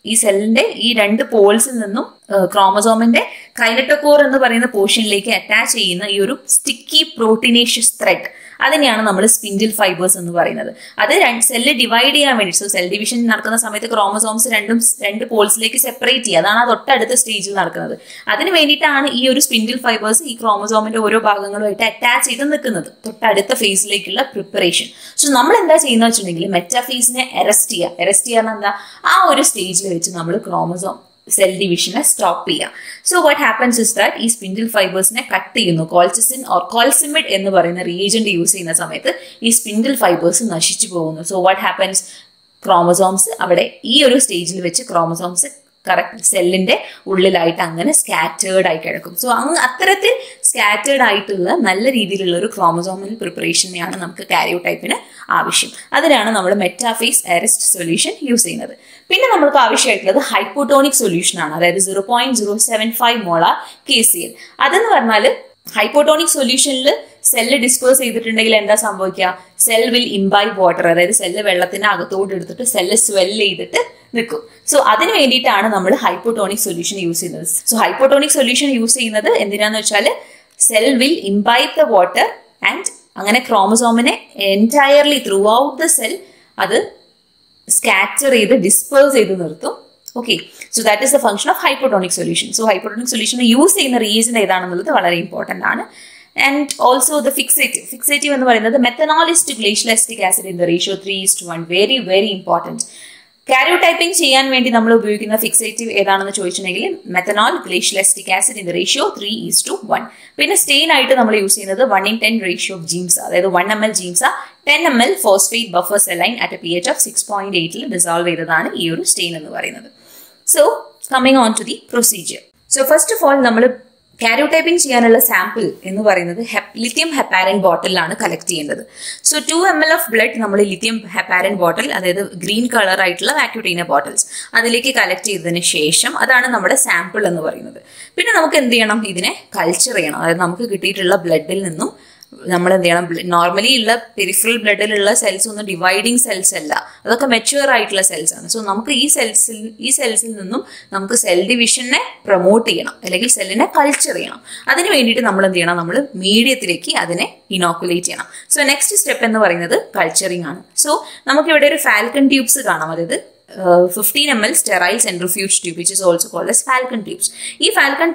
ഈ സെല്ലിന്റെ ഈ 2 പോൾസിൽ നിന്നും ക്രോമസോമിന്റെ കൈനറ്റോകോർ എന്ന് പറയുന്ന പോർഷനിലേക്ക് അറ്റാച്ച് ചെയ്യുന്ന ഈ ഒരു സ്റ്റിക്കി പ്രോട്ടീനേഷ്യസ് ത്രെഡ്, അതിനെയാണ് നമ്മൾ സ്പിൻഡിൽ ഫൈബേഴ്സ് എന്ന് പറയുന്നത്. അത് സെല്ല് ഡിവൈഡ് ചെയ്യാൻ വേണ്ടി, സോ സെൽ ഡിവിഷൻ നടക്കുന്ന സമയത്ത് ക്രോമസോംസ് 2 പോൾസിലേക്ക് സെപ്പറേറ്റ് ചെയ്യുക, അതാണ് ആ തൊട്ടടുത്ത സ്റ്റേജിൽ നടക്കുന്നത്. അതിന് വേണ്ടിയിട്ടാണ് ഈ ഒരു സ്പിൻഡിൽ ഫൈബേഴ്സ് ഈ ക്രോമസോമിന്റെ ഓരോ ഭാഗങ്ങളുമായിട്ട് അറ്റാച്ച് ചെയ്ത് നിൽക്കുന്നത്, തൊട്ടടുത്ത ഫേസിലേക്കുള്ള പ്രിപ്പറേഷൻ. സോ നമ്മൾ എന്താ ചെയ്യുന്നത് വെച്ചിട്ടുണ്ടെങ്കിൽ മെറ്റാഫേസിനെ അറസ്റ്റ് ചെയ്യാൻ എന്താ, ആ ഒരു സ്റ്റേജിൽ വെച്ച് നമ്മൾ ക്രോമസോം സെൽ ഡിവിഷനെ സ്റ്റോപ്പ് ചെയ്യാം. So what happens is that ഈ സ്പിൻഡിൽ ഫൈബേഴ്സിനെ കട്ട് ചെയ്യുന്നു. കോൾച്ചിസിൻ ഓർ കോൾസിമിഡ് എന്ന് പറയുന്ന റിയേജന്റ് യൂസ് ചെയ്യുന്ന സമയത്ത് ഈ സ്പിൻഡിൽ ഫൈബേഴ്സ് നശിച്ചു പോകുന്നു. സോ വാട്ട് ഹാപ്പൻസ്, ക്രോമസോംസ് അവിടെ ഈ ഒരു സ്റ്റേജിൽ വെച്ച് ക്രോമസോംസ് കറക്റ്റ് സെല്ലിന്റെ ഉള്ളിലായിട്ട് അങ്ങനെ സ്കാറ്റേർഡ് ആയി കിടക്കും. സോ അത്തരത്തിൽ സ്കാറ്റേർഡ് ആയിട്ടുള്ള നല്ല രീതിയിലുള്ള ഒരു ക്രോമസോമൽ പ്രിപ്പറേഷനെയാണ് നമുക്ക് കാരിയോടൈപ്പിന് ആവശ്യം. അതിനാണ് നമ്മൾ മെറ്റാഫേസ് അറസ്റ്റ് സൊല്യൂഷൻ യൂസ് ചെയ്യുന്നത്. പിന്നെ നമുക്ക് ആവശ്യമായിട്ടുള്ളത് ഹൈപ്പോട്ടോണിക് സൊല്യൂഷൻ ആണ്, അതായത് 0.075 മോളാർ KCl. അതെന്ന് പറഞ്ഞാൽ ഹൈപ്പോട്ടോണിക് സൊല്യൂഷനിൽ സെല്ല് ഡിസ്പേഴ്സ് ചെയ്തിട്ടുണ്ടെങ്കിൽ എന്താ സംഭവിക്കുക, സെൽ വിൽ ഇംബൈബ് വാട്ടർ, അതായത് സെല്ല് വെള്ളത്തിന് അകത്തോട്ട് എടുത്തിട്ട് സെല്ല് സ്വെല്ല് ചെയ്തിട്ട് നിൽക്കും. സോ അതിന് വേണ്ടിയിട്ടാണ് നമ്മൾ ഹൈപ്പോട്ടോണിക് സൊല്യൂഷൻ യൂസ് ചെയ്യുന്നത്. സോ ഹൈപ്പോട്ടോണിക് സൊല്യൂഷൻ യൂസ് ചെയ്യുന്നത് എന്തിനാന്ന് വെച്ചാൽ cell will imbibe the water and അങ്ങനെ ക്രോമസോമിനെ entirely throughout the cell അത് സ്കാറ്റർ ചെയ്ത് ഡിസ്പേഴ്സ് ചെയ്ത് നിർത്തും. Okay, so that is the function of hypotonic solution. So hypotonic solution use ചെയ്യുന്ന റീസൺ ഏതാണെന്നുള്ളത് വളരെ ഇമ്പോർട്ടൻ്റ് ആണ്. ആൻഡ് ഓൾസോ ദ ഫിക്സേറ്റീവ് എന്ന് പറയുന്നത് methanol is to glacial acetic acid in the ratio 3:1. Very very important. Karyotyping ചെയ്യാൻ വേണ്ടി നമ്മൾ ഉപയോഗിക്കുന്ന ഫിക്സേറ്റീവ് ഏതാണെന്ന് ചോദിച്ചിട്ടുണ്ടെങ്കിൽ methanol glacial acetic acid in the ratio 3:1. പിന്നെ സ്റ്റെയിൻ ആയിട്ട് നമ്മൾ യൂസ് ചെയ്യുന്നത് 1:10 റേഷ്യോ ഓഫ് ജീംസ, അതായത് 1 ml Giemsa 10 ml phosphate buffer saline at a pH of 6.8 dissolve ചെയ്തതാണ് ഈ ഒരു സ്റ്റെയിൻ എന്ന് പറയുന്നത്. So coming on to the procedure. So first of all നമ്മൾ കാരിയോടൈപ്പിംഗ് ചെയ്യാനുള്ള സാമ്പിൾ എന്ന് പറയുന്നത് ലിഥിയം ഹെപ്പാരൻ ബോട്ടിലാണ് കളക്ട് ചെയ്യേണ്ടത്. സോ 2 ml ഓഫ് ബ്ലഡ് നമ്മൾ ലിഥിയം ഹെപ്പാരൻ ബോട്ടിൽ, അതായത് ഗ്രീൻ കളർ ആയിട്ടുള്ള വാക്യൂട്ടീന ബോട്ടിൽസ്, അതിലേക്ക് കളക്ട് ചെയ്തതിന് ശേഷം അതാണ് നമ്മുടെ സാമ്പിൾ എന്ന് പറയുന്നത്. പിന്നെ നമുക്ക് എന്ത് ചെയ്യണം, ഇതിനെ കൾച്ചർ ചെയ്യണം. അതായത് നമുക്ക് കിട്ടിയിട്ടുള്ള ബ്ലഡിൽ നിന്നും നമ്മൾ എന്ത് ചെയ്യണം, നോർമലി ഉള്ള പെരിഫറൽ ബ്ലഡിലുള്ള സെൽസ് ഒന്നും ഡിവൈഡിങ് സെൽസ് അല്ല, അതൊക്കെ മെച്യൂർ ആയിട്ടുള്ള സെൽസ് ആണ്. സോ നമുക്ക് ഈ സെൽസിൽ നിന്നും നമുക്ക് സെൽ ഡിവിഷനെ പ്രൊമോട്ട് ചെയ്യണം, അല്ലെങ്കിൽ സെല്ലിനെ കൾച്ചർ ചെയ്യണം. അതിന് വേണ്ടിയിട്ട് നമ്മൾ എന്ത് ചെയ്യണം, നമ്മൾ മീഡിയത്തിലേക്ക് അതിനെ ഇനോക്കുലേറ്റ് ചെയ്യണം. സോ നെക്സ്റ്റ് സ്റ്റെപ്പ് എന്ന് പറയുന്നത് കൾച്ചറിങ് ആണ്. സോ നമുക്കിവിടെ ഒരു ഫാൽക്കൺ ട്യൂബ്സ് കാണാം, അതായത് 15 ml sterile centrifuge tube which is also called as falcon tubes. ഈ ഫാൽക്കൺ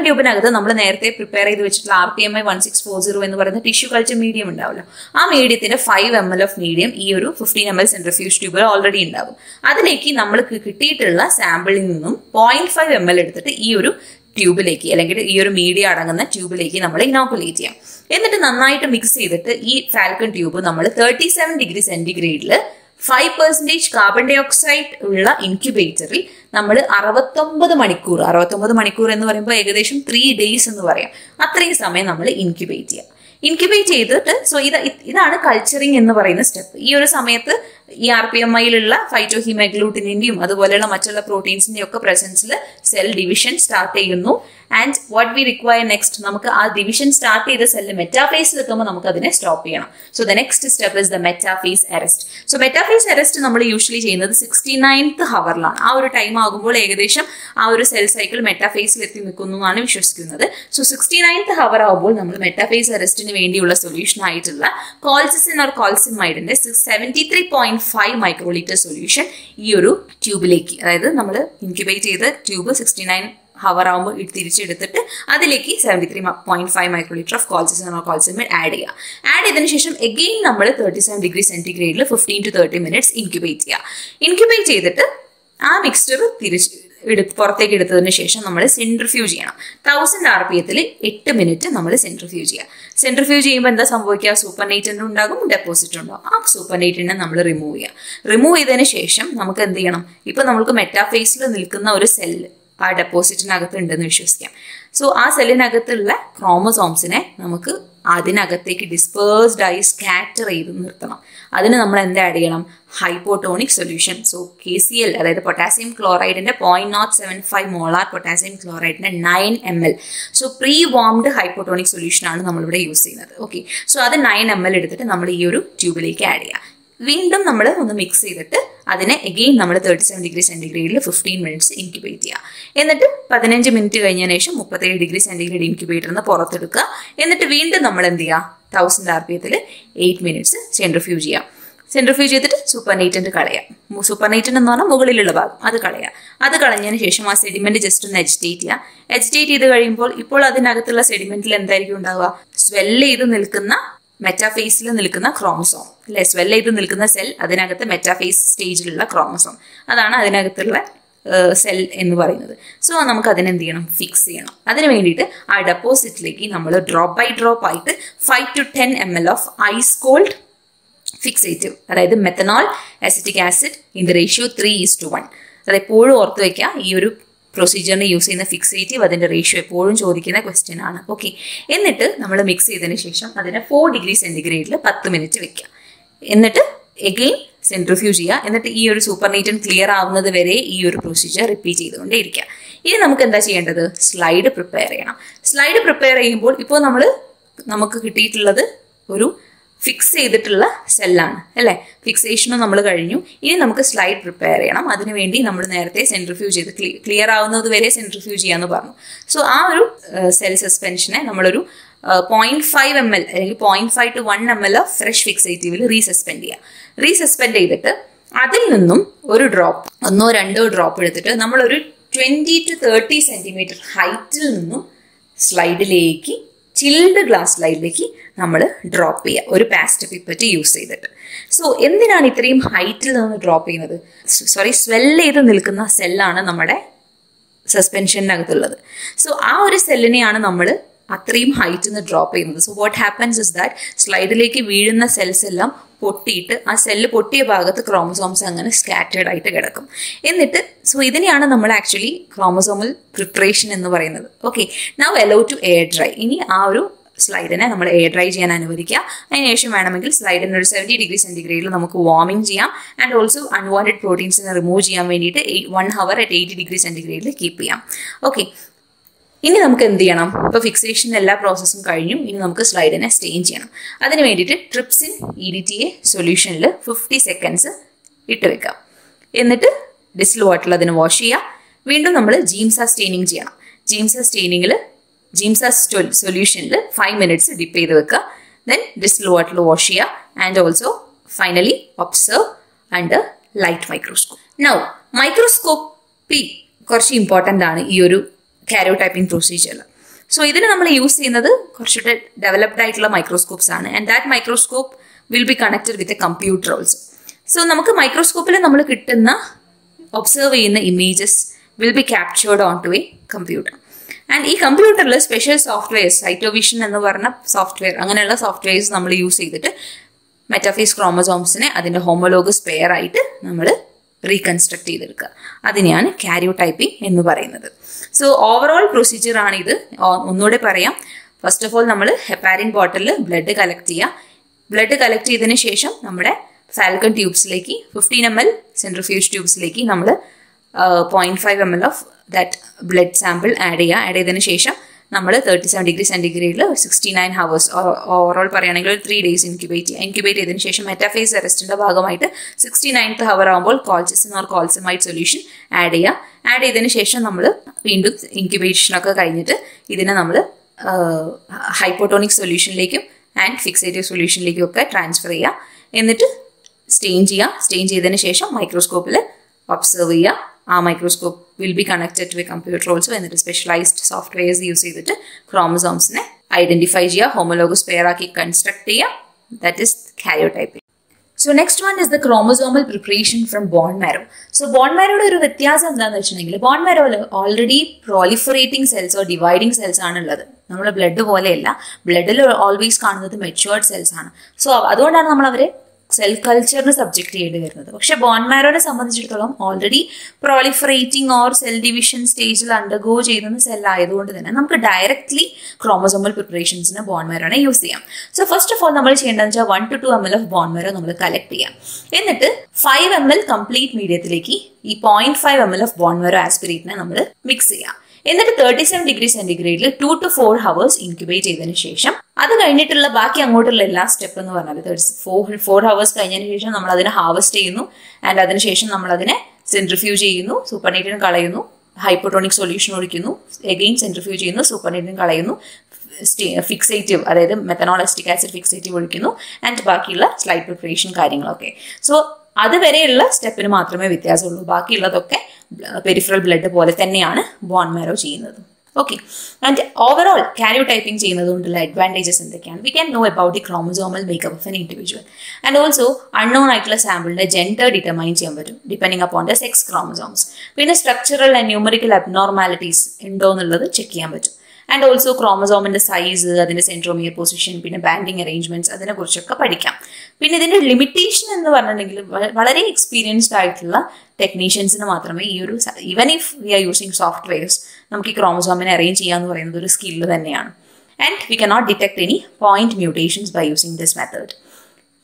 ട്യൂബിനകത്ത് നമ്മൾ നേരത്തെ പ്രിപ്പയർ ചെയ്ത് വെച്ചിട്ടുള്ള RPMI 1640 എന്ന് പറയുന്ന ടിഷ്യൂ കൾച്ചർ മീഡിയം ഉണ്ടാവുമല്ലോ, ആ മീഡിയത്തിന്റെ 5 ml ഓഫ് മീഡിയം ഈ ഒരു 15 ml സെൻട്രിഫ്യൂജ് ട്യൂബിൽ ഓൾറെഡി ഉണ്ടാകും. അതിലേക്ക് നമ്മൾക്ക് കിട്ടിയിട്ടുള്ള സാമ്പിളിൽ നിന്നും 0.5 ml എടുത്തിട്ട് ഈ ഒരു ട്യൂബിലേക്ക്, അല്ലെങ്കിൽ ഈ ഒരു മീഡിയ അടങ്ങുന്ന ട്യൂബിലേക്ക് നമ്മൾ ഇനോക്കുലേറ്റ് ചെയ്യാം. എന്നിട്ട് നന്നായിട്ട് മിക്സ് ചെയ്തിട്ട് ഈ ഫാൽക്കൺ ട്യൂബ് നമ്മൾ 37 ഡിഗ്രി സെന്റിഗ്രേഡിൽ 5% കാർബൺ ഡൈ ഓക്സൈഡ് ഉള്ള ഇൻക്യുബേറ്ററിൽ നമ്മൾ 69 മണിക്കൂർ എന്ന് പറയുമ്പോൾ ഏകദേശം 3 days എന്ന് പറയാം, അത്രയും സമയം നമ്മൾ ഇൻക്യുബേറ്റ് ചെയ്യാം. ഇൻക്യുബേറ്റ് ചെയ്തിട്ട് സോ ഇതാണ് കൾച്ചറിങ് എന്ന് പറയുന്ന സ്റ്റെപ്പ്. ഈ ഒരു സമയത്ത് ഈ RPMIയിലുള്ള ഫൈറ്റോഹിമെഗ്ലൂട്ടിന്റെയും അതുപോലെയുള്ള മറ്റുള്ള പ്രോട്ടീൻസിന്റെയും ഒക്കെ പ്രസൻസിൽ സെൽ ഡിവിഷൻ സ്റ്റാർട്ട് ചെയ്യുന്നു. And what we require next, നമുക്ക് ആ ഡിവിഷൻ സ്റ്റാർട്ട് ചെയ്ത സെല്ല് മെറ്റാഫേസിൽ എത്തുമ്പോൾ നമുക്ക് അതിനെ സ്റ്റോപ്പ് ചെയ്യണം. So the next step is the metaphase arrest. So metaphase arrest നമ്മൾ യൂഷ്വലി ചെയ്യുന്നത് 69th ഹവറിലാണ്. ആ ഒരു ടൈം ആകുമ്പോൾ ഏകദേശം ആ ഒരു സെൽ സൈക്കിൾ മെറ്റാഫേസിൽ എത്തി നിൽക്കുന്നു എന്നാണ് വിശ്വസിക്കുന്നത്. സോ 69th ഹവർ ആകുമ്പോൾ നമ്മൾ മെറ്റാഫേസ് അറസ്റ്റിന് വേണ്ടിയുള്ള സൊല്യൂഷൻ ആയിട്ടുള്ള കോൾസിസിൻ ഓർ കോൾസിമൈഡിന്റെ 73.5 മൈക്രോലീറ്റർ സൊല്യൂഷൻ ഈ ഒരു ട്യൂബിലേക്ക്, അതായത് നമ്മൾ ഇൻക്യുബേറ്റ് ചെയ്ത ട്യൂബ് 69 ഹവർ ആകുമ്പോൾ തിരിച്ചെടുത്തിട്ട് അതിലേക്ക് 73.5 മൈക്രോലീറ്റർ ഓഫ് കോൾസിസിൻ ഓർ കോൾസിമൈഡ് ആഡ് ചെയ്യുക. ആഡ് ചെയ്തതിനു ശേഷം എഗെയിൻ നമ്മൾ 37 ഡിഗ്രി സെന്റിഗ്രേഡിൽ 15 to 30 minutes ഇൻക്യുബേറ്റ് ചെയ്യുക. ഇൻക്യുബേറ്റ് ചെയ്തിട്ട് ആ മിക്സ്ചർ പുറത്തേക്ക് എടുത്തതിന് ശേഷം നമ്മൾ സെൻട്രിഫ്യൂജ് ചെയ്യണം. 1000 RPMത്തിൽ 8 minutes നമ്മൾ സെൻട്രിഫ്യൂജ് ചെയ്യുക. സെൻട്രിഫ്യൂജ് ചെയ്യുമ്പോൾ എന്താ സംഭവിക്കുക, സൂപ്പർനേറ്റന്റ് ഉണ്ടാകും, ഡെപ്പോസിറ്റ് ഉണ്ടാകും. ആ സൂപ്പർനേറ്റന്റിനെ നമ്മൾ റിമൂവ് ചെയ്യുക. റിമൂവ് ചെയ്തതിന് ശേഷം നമുക്ക് എന്ത് ചെയ്യണം, ഇപ്പൊ നമുക്ക് മെറ്റാഫേസിൽ നിൽക്കുന്ന ഒരു സെല്ല് ആ ഡെപ്പോസിറ്റിനകത്ത് ഉണ്ടെന്ന് വിശ്വസിക്കാം. സോ ആ സെല്ലിനകത്തുള്ള ക്രോമസോംസിനെ നമുക്ക് അതിനകത്തേക്ക് ഡിസ്പേഴ്സ്ഡ് ആയി സ്കാറ്റർ ചെയ്ത് നിർത്തണം. അതിന് നമ്മൾ എന്താ ആഡ് ചെയ്യണം? Hypotonic solution. സോ KCl, അതായത് പൊട്ടാസ്യം ക്ലോറൈഡിന്റെ 0.075 മോളാർ പൊട്ടാസ്യം ക്ലോറൈഡിന്റെ 9 ml. So prewarmed hypotonic solution ആണ് നമ്മളിവിടെ യൂസ് ചെയ്യുന്നത്. ഓക്കെ, സോ അത് 9 ml എടുത്തിട്ട് നമ്മൾ ഈ ഒരു ട്യൂബിലേക്ക് ആഡ് ചെയ്യുക. വീണ്ടും നമ്മൾ ഒന്ന് മിക്സ് ചെയ്തിട്ട് അതിനെ എഗെയിൻ നമ്മൾ 37 ഡിഗ്രി സെൻറ്റിഗ്രേഡിൽ 15 മിനിറ്റ്സ് ഇൻക്യുബേറ്റ് ചെയ്യുക. എന്നിട്ട് 15 മിനിറ്റ് കഴിഞ്ഞതിന് ശേഷം 37 ഡിഗ്രി സെൻറ്റിഗ്രേഡ് ഇൻക്യുബേറ്ററിൽ നിന്ന് പുറത്തെടുക്കുക. എന്നിട്ട് വീണ്ടും നമ്മൾ എന്ത് ചെയ്യുക? 1000 RPM 8 മിനിറ്റ്സ് സെൻട്രിഫ്യൂജ് ചെയ്യാം. സെൻട്രിഫ്യൂജ് ചെയ്തിട്ട് സൂപ്പർനേറ്റന്റ് കളയാം. സൂപ്പർനേറ്റന്റ് എന്ന് പറഞ്ഞാൽ മുകളിലുള്ള ഭാഗം അത് കളയാം. അത് കളഞ്ഞതിന് ശേഷം ആ സെഡിമെന്റ് ജസ്റ്റ് ഒന്ന് എജിറ്റേറ്റ് ചെയ്യുക. എജിറ്റേറ്റ് ചെയ്ത് കഴിയുമ്പോൾ ഇപ്പോൾ അതിനകത്തുള്ള സെഡിമെന്റിൽ എന്തായിരിക്കും ഉണ്ടാവുക? സ്വെല്ല് ചെയ്ത് നിൽക്കുന്ന മെറ്റാഫേസിൽ നിൽക്കുന്ന ക്രോമസോം അല്ലെ, സ്വെല്ല് ചെയ്ത് നിൽക്കുന്ന സെൽ, അതിനകത്ത് മെറ്റാഫേസ് സ്റ്റേജിലുള്ള ക്രോമസോം, അതാണ് അതിനകത്തുള്ള സെൽ എന്ന് പറയുന്നത്. സോ നമുക്ക് അതിനെന്ത് ചെയ്യണം? ഫിക്സ് ചെയ്യണം. അതിന് വേണ്ടിയിട്ട് ആ ഡെപ്പോസിറ്റിലേക്ക് നമ്മൾ ഡ്രോപ്പ് ബൈ ഡ്രോപ്പ് ആയിട്ട് 5 to 10 ml of ice cold fixative, അതായത് methanol acetic acid in the ratio 3:1. അത് എപ്പോഴും ഓർത്ത് വയ്ക്കുക. ഈ ഒരു പ്രൊസീജിയറിന് യൂസ് ചെയ്യുന്ന ഫിക്സേറ്റീവ് അതിൻ്റെ റേഷ്യോ എപ്പോഴും ചോദിക്കുന്ന ക്വസ്റ്റ്യൻ ആണ്. ഓക്കെ, എന്നിട്ട് നമ്മൾ മിക്സ് ചെയ്തതിന് ശേഷം അതിനെ 4 ഡിഗ്രി സെൻറ്റിഗ്രേഡിൽ 10 മിനിറ്റ് വെക്കുക. എന്നിട്ട് എഗെയിൻ സെൻട്രിഫ്യൂജ് ചെയ്യുക. എന്നിട്ട് ഈ ഒരു സൂപ്പർനേറ്റന്റ് ക്ലിയർ ആവുന്നത് വരെ ഈ ഒരു പ്രൊസീജിയർ റിപ്പീറ്റ് ചെയ്തുകൊണ്ടേ ഇരിക്കുക. ഇനി നമുക്ക് എന്താ ചെയ്യേണ്ടത്? സ്ലൈഡ് പ്രിപ്പയർ ചെയ്യണം. സ്ലൈഡ് പ്രിപ്പയർ ചെയ്യുമ്പോൾ ഇപ്പോൾ നമുക്ക് കിട്ടിയിട്ടുള്ളത് ഒരു ഫിക്സ് ചെയ്തിട്ടുള്ള സെല്ലാണ് അല്ലേ. ഫിക്സേഷനും നമ്മൾ കഴിഞ്ഞു. ഇനി നമുക്ക് സ്ലൈഡ് പ്രിപ്പയർ ചെയ്യണം. അതിനുവേണ്ടി നമ്മൾ നേരത്തെ സെൻട്രിഫ്യൂജ് ചെയ്ത് ക്ലിയർ ആവുന്നത് വരെ സെൻട്രിഫ്യൂജ് ചെയ്യാമെന്ന് പറഞ്ഞു. സോ ആ ഒരു സെൽ സസ്പെൻഷനെ നമ്മളൊരു 0.5 ml അല്ലെങ്കിൽ 0.5 to 1 ml ഓഫ് ഫ്രഷ് ഫിക്സേറ്റീവിൽ റീസസ്പെൻഡ് ചെയ്യുക. റീസസ്പെൻഡ് ചെയ്തിട്ട് അതിൽ നിന്നും ഒരു ഡ്രോപ്പ്, 1-2 ഡ്രോപ്പ് എടുത്തിട്ട് നമ്മളൊരു 20 to 30 സെൻറ്റിമീറ്റർ ഹൈറ്റിൽ നിന്നും സ്ലൈഡിലേക്ക്, ചിൽഡ് ഗ്ലാസ് സ്ലൈഡിലേക്ക് നമ്മൾ ഡ്രോപ്പ് ചെയ്യുക, ഒരു പാസ്റ്റ് പിപ്പറ്റ് യൂസ് ചെയ്തിട്ട്. സോ എന്തിനാണ് ഇത്രയും ഹൈറ്റിൽ നിന്ന് ഡ്രോപ്പ് ചെയ്യുന്നത്? സ്വെല്ല് ചെയ്ത് നിൽക്കുന്ന സെല്ലാണ് നമ്മുടെ സസ്പെൻഷനകത്തുള്ളത്. സോ ആ ഒരു സെല്ലിനെയാണ് നമ്മൾ അത്രയും ഹൈറ്റിൽ നിന്ന് ഡ്രോപ്പ് ചെയ്യുന്നത്. So what happens is that സ്ലൈഡിലേക്ക് വീഴുന്ന സെൽസ് എല്ലാം പൊട്ടിയിട്ട് ആ സെല്ല് പൊട്ടിയ ഭാഗത്ത് ക്രോമസോംസ് അങ്ങനെ സ്കാറ്റേർഡ് ആയിട്ട് കിടക്കും. എന്നിട്ട് സോ ഇതിനെയാണ് നമ്മൾ ആക്ച്വലി ക്രോമസോമൽ പ്രിപ്പറേഷൻ എന്ന് പറയുന്നത്. Okay, now allow to air dry. ഇനി ആ ഒരു സ്ലൈഡിനെ നമ്മൾ എയർ ഡ്രൈ ചെയ്യാൻ അനുവദിക്കുക. അതിനുശേഷം വേണമെങ്കിൽ സ്ലൈഡിന് ഒരു 70 ഡിഗ്രി സെൻറ്റിഗ്രേഡിൽ നമുക്ക് വാർമിംഗ് ചെയ്യാം. ആൻഡ് ഓൾസോ അൺവാണ്ടഡ് പ്രോട്ടീൻസിനെ റിമൂവ് ചെയ്യാൻ വേണ്ടിയിട്ട് 1 hour at 80 ഡിഗ്രി സെൻറ്റിഗ്രേഡിൽ കീപ്പ് ചെയ്യാം. ഓക്കെ, ഇനി നമുക്ക് എന്ത് ചെയ്യണം? ഇപ്പോൾ ഫിക്സേഷൻ എല്ലാ പ്രോസസ്സും കഴിഞ്ഞു. ഇനി നമുക്ക് സ്ലൈഡിനെ സ്റ്റെയിൻ ചെയ്യണം. അതിന് വേണ്ടിയിട്ട് ട്രിപ്സിൻ EDTA സൊല്യൂഷനിൽ 50 seconds ഇട്ട് വെക്കാം. എന്നിട്ട് ഡിസ്റ്റിൽ വാട്ടറിൽ അതിന് വാഷ് ചെയ്യുക. വീണ്ടും നമ്മൾ ജീംസ സ്റ്റെയിനിങ് ചെയ്യണം. ജീംസ സൊല്യൂഷനിൽ 5 minutes ഡിപ്പ് ചെയ്ത് വെക്കുക. ദെൻ ഡിസ്റ്റിൽ വാട്ടറിൽ വാഷ് ചെയ്യുക. And also finally observe under light microscope. Now microscopy കുറച്ച് ഇമ്പോർട്ടൻ്റ് ആണ് ഈ ഒരു കാരിയോടൈപ്പിംഗ് പ്രൊസീജിയറിൽ. സോ ഇതിന് നമ്മൾ യൂസ് ചെയ്യുന്നത് കുറച്ചുകൂടെ ഡെവലപ്ഡ് ആയിട്ടുള്ള മൈക്രോസ്കോപ്സ് ആണ്. And that microscope will be connected with a computer also. So നമുക്ക് മൈക്രോസ്കോപ്പിൽ നമ്മൾ കിട്ടുന്ന ഒബ്സർവ് ചെയ്യുന്ന images will be captured on to a computer. And ഈ കമ്പ്യൂട്ടറിൽ സ്പെഷ്യൽ സോഫ്റ്റ്വെയർസ്, സൈറ്റോവിഷൻ എന്ന് പറഞ്ഞ സോഫ്റ്റ്വെയർ, അങ്ങനെയുള്ള സോഫ്റ്റ്വെയർസ് നമ്മൾ യൂസ് ചെയ്തിട്ട് മെറ്റാഫേസ് ക്രോമസോംസിനെ അതിൻ്റെ ഹോമോലോഗസ് പെയർ ആയിട്ട് നമ്മൾ റീകൺസ്ട്രക്ട് ചെയ്തെടുക്കുക. അതിനെയാണ് കാരിയോടൈപ്പിംഗ് എന്ന് പറയുന്നത്. സോ ഓവറോൾ പ്രൊസീജിയർ ആണ് ഇത്. ഒന്നുകൂടെ പറയാം. ഫസ്റ്റ് ഓഫ് ഓൾ നമ്മൾ ഹെപ്പാരിൻ ബോട്ടിലിൽ ബ്ലഡ് കളക്ട് ചെയ്യുക. ബ്ലഡ് കളക്ട് ചെയ്തതിന് ശേഷം നമ്മുടെ ഫാൽക്കൺ ട്യൂബ്സിലേക്ക് 15 ml സെൻട്രിഫ്യൂജ് ട്യൂബ്സിലേക്ക് നമ്മൾ 0.5 ml of that blood sample add ചെയ്യുക. ആഡ് ചെയ്തതിന് ശേഷം നമ്മൾ 37 ഡിഗ്രി സെൻറ്റിഗ്രേഡിൽ 69 hours ഓവറോൾ പറയുകയാണെങ്കിൽ ഒരു 3 days ഇൻക്യുബേറ്റ് ചെയ്യുക. ഇൻക്യുബേറ്റ് ചെയ്തതിന് ശേഷം മെറ്റാഫേസ് അറസ്റ്റിൻ്റെ ഭാഗമായിട്ട് 69th hour ആകുമ്പോൾ കോൾച്ചിസിൻ ഓർ കോൾസമൈഡ് സൊല്യൂഷൻ ആഡ് ചെയ്യുക. ആഡ് ചെയ്തതിന് ശേഷം നമ്മൾ വീണ്ടും ഇൻക്യുബേഷനൊക്കെ കഴിഞ്ഞിട്ട് ഇതിനെ നമ്മൾ ഹൈപ്പോട്ടോണിക് സൊല്യൂഷനിലേക്കും ആൻഡ് ഫിക്സേറ്റീവ് സൊല്യൂഷനിലേക്കും ഒക്കെ ട്രാൻസ്ഫർ ചെയ്യുക. എന്നിട്ട് സ്റ്റെയിൻ ചെയ്യുക. സ്റ്റെയിൻ ചെയ്തതിന് ശേഷം മൈക്രോസ്കോപ്പിൽ ഒബ്സർവ് ചെയ്യുക. ആ microscope will be connected to a computer also. എന്നിട്ട് സ്പെഷ്യലൈസ്ഡ് സോഫ്റ്റ്വെയർസ് യൂസ് ചെയ്തിട്ട് ക്രോമസോംസിനെ ഐഡന്റിഫൈ ചെയ്യുക, ഹോമോലോഗസ് പെയർ ആക്കി കൺസ്ട്രക്ട് ചെയ്യുക. That is karyotyping. So next one is the chromosomal preparation from bone marrow. So bone മാരോയുടെ ഒരു വ്യത്യാസം എന്താണെന്ന് വെച്ചിട്ടുണ്ടെങ്കിൽ ബോൺ മാരോയിൽ ഓൾറെഡി പ്രോലിഫറേറ്റിംഗ് സെൽസോ ഡിവൈഡിങ് സെൽസ് ആണ് ഉള്ളത്. നമ്മുടെ ബ്ലഡ് പോലെയല്ല. ബ്ലഡിൽ ഓൾവേസ് കാണുന്നത് മെച്യൂർഡ് സെൽസ് ആണ്. സോ അതുകൊണ്ടാണ് നമ്മൾ അവരെ സെൽ കൾച്ചറിന് സബ്ജക്ട് ചെയ്യേണ്ടി വരുന്നത്. പക്ഷെ ബോൺ മാരോനെ സംബന്ധിച്ചിടത്തോളം already proliferating or cell division സ്റ്റേജിൽ അണ്ടർഗോ ചെയ്യുന്ന സെൽ ആയതുകൊണ്ട് തന്നെ നമുക്ക് ഡയറക്ട്ലി ക്രോമസോമൽ പ്രിപ്പറേഷൻസിന് ബോൺ മാരോനെ യൂസ് ചെയ്യാം. സോ ഫസ്റ്റ് ഓഫ് ഓൾ നമ്മൾ ചെയ്യേണ്ടതെന്ന് വെച്ചാൽ 1 to 2 ml of bone marrow നമ്മൾ കളക്ട് ചെയ്യാം. എന്നിട്ട് 5 ml കംപ്ലീറ്റ് മീഡിയത്തിലേക്ക് ഈ 0.5 ml ഓഫ് ബോൺ മാരോ ആസ്പിറേറ്റിനെ നമ്മൾ മിക്സ് ചെയ്യാം. എന്നിട്ട് 37 ഡിഗ്രി സെന്റിഗ്രേഡിൽ 2 to 4 hours ഇൻക്യുബേറ്റ് ചെയ്തതിന് ശേഷം അത് കഴിഞ്ഞിട്ടുള്ള ബാക്കി അങ്ങോട്ടുള്ള എല്ലാ സ്റ്റെപ്പ് എന്ന് പറഞ്ഞാൽ 4 hours കഴിഞ്ഞതിന് ശേഷം നമ്മൾ അതിനെ ഹാർവെസ്റ്റ് ചെയ്യുന്നു. ആൻഡ് അതിനുശേഷം നമ്മൾ അതിനെ സെൻട്രിഫ്യൂജ് ചെയ്യുന്നു, സൂപ്പർനൈട്രേറ്റ് കളയുന്നു, ഹൈപ്പോട്ടോണിക് സൊല്യൂഷൻ ഒഴിക്കുന്നു, എഗെയിൻ സെൻട്രിഫ്യൂജ് ചെയ്യുന്നു, സൂപ്പർനൈട്രേറ്റ് കളയുന്നു, ഫിക്സേറ്റീവ് അതായത് മെത്തനോൾ അസിറ്റിക് ആസിഡ് ഫിക്സേറ്റീവ് ഒഴിക്കുന്നു. ആൻഡ് ബാക്കിയുള്ള സ്ലൈഡ് പ്രിപ്പറേഷൻ കാര്യങ്ങളൊക്കെ. സോ അതുവരെയുള്ള സ്റ്റെപ്പിന് മാത്രമേ വ്യത്യാസമുള്ളൂ. ബാക്കിയുള്ളതൊക്കെ പെരിഫറൽ ബ്ലഡ് പോലെ തന്നെയാണ് ബോൺ മാരോ ചെയ്യുന്നത്. ഓക്കെ, ആൻഡ് ഓവറോൾ കാരിയോടൈപ്പിംഗ് ചെയ്യുന്നതുകൊണ്ടുള്ള അഡ്വാൻറ്റേജസ് എന്തൊക്കെയാണ്? We can know about the chromosomal makeup of an individual. And also unknown ആയിട്ടുള്ള സാമ്പിളിന്റെ ജെൻഡർ ഡിറ്റർമൈൻ ചെയ്യാൻ പറ്റും depending upon the sex chromosomes. പിന്നെ സ്ട്രക്ചറൽ ആൻഡ് ന്യൂമറിക്കൽ അബ്നോർമാലിറ്റീസ് ഉണ്ടോ എന്നുള്ളത് ചെക്ക് ചെയ്യാൻ പറ്റും. ആൻഡ് ഓൾസോ ക്രോമസോമിന്റെ സൈസ്, അതിന്റെ സെൻട്രോമിയർ പൊസിഷൻ, പിന്നെ ബാൻഡിങ് അറേഞ്ച്മെന്റ്സ്, അതിനെക്കുറിച്ചൊക്കെ പഠിക്കാം. പിന്നെ ഇതിന്റെ ലിമിറ്റേഷൻ എന്ന് പറഞ്ഞിട്ടുണ്ടെങ്കിൽ വളരെ എക്സ്പീരിയൻസ്ഡ് ആയിട്ടുള്ള ടെക്നീഷ്യൻസിന് മാത്രമേ ഈ ഒരു even if we are using softwares നമുക്ക് ഈ ക്രോമസോമിനെ അറേഞ്ച് ചെയ്യാന്ന് പറയുന്നത് ഒരു സ്കില്ല് തന്നെയാണ്. And we cannot detect any point mutations by using this method.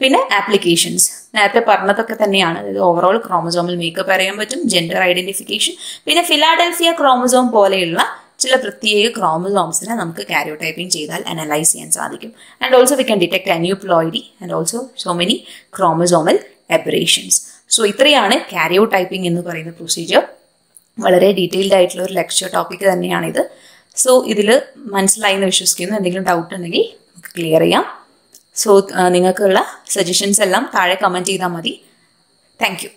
പിന്നെ ആപ്ലിക്കേഷൻസ് നേരത്തെ പറഞ്ഞതൊക്കെ തന്നെയാണ്. അതായത് ഓവറോൾ ക്രോമസോമൽ മേക്കപ്പ് അറിയാൻ പറ്റും, ജെൻഡർ ഐഡന്റിഫിക്കേഷൻ, പിന്നെ ഫിലാഡൽഫിയ ക്രോമസോം പോലെയുള്ള ചില പ്രത്യേക ക്രോമസോംസിനെ നമുക്ക് കാരിയോടൈപ്പിംഗ് ചെയ്താൽ അനലൈസ് ചെയ്യാൻ സാധിക്കും. And also we can detect aneuploidy and also so many chromosomal aberrations. So ഇത്രയാണ് കാരിയോടൈപ്പിംഗ് എന്ന് പറയുന്ന പ്രൊസീജിയർ. വളരെ ഡീറ്റെയിൽഡ് ആയിട്ടുള്ള ഒരു ലെക്ചർ ടോപ്പിക് തന്നെയാണിത്. സോ ഇതിൽ മനസ്സിലായി എന്ന് വിശ്വസിക്കുന്നു. എന്തെങ്കിലും ഡൗട്ട് ഉണ്ടെങ്കിൽ നമുക്ക് ക്ലിയർ ചെയ്യാം. സോ നിങ്ങൾക്കുള്ള സജഷൻസ് എല്ലാം താഴെ കമൻറ്റ് ചെയ്താൽ മതി. Thank you.